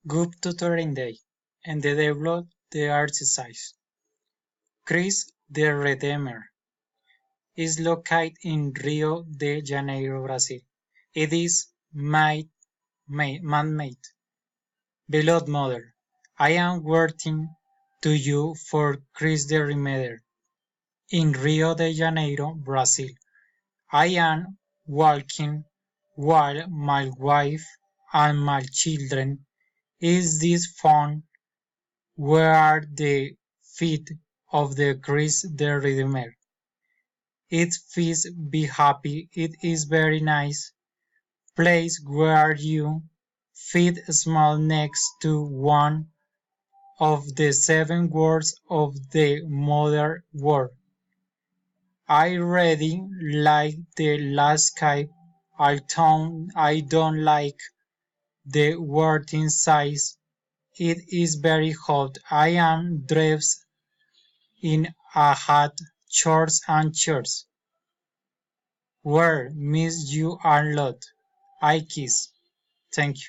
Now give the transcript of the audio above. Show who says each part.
Speaker 1: Good tutoring day, and the develop the exercise. Christ the Redeemer is located in Rio de Janeiro, Brazil. It is man-made. Beloved Mother, I am writing to you for Christ the Redeemer in Rio de Janeiro, Brazil. I am walking while my wife and my children is this found where are the feet of the Christ the Redeemer. It feels be happy, it is very nice place where you feet small next to one of the 7 words of the modern world. I really like the landscape, although I don't like the wording size. It is very hot. I am dressed in a hat, shorts and shirts. Where miss you a lot. I kiss. Thank you.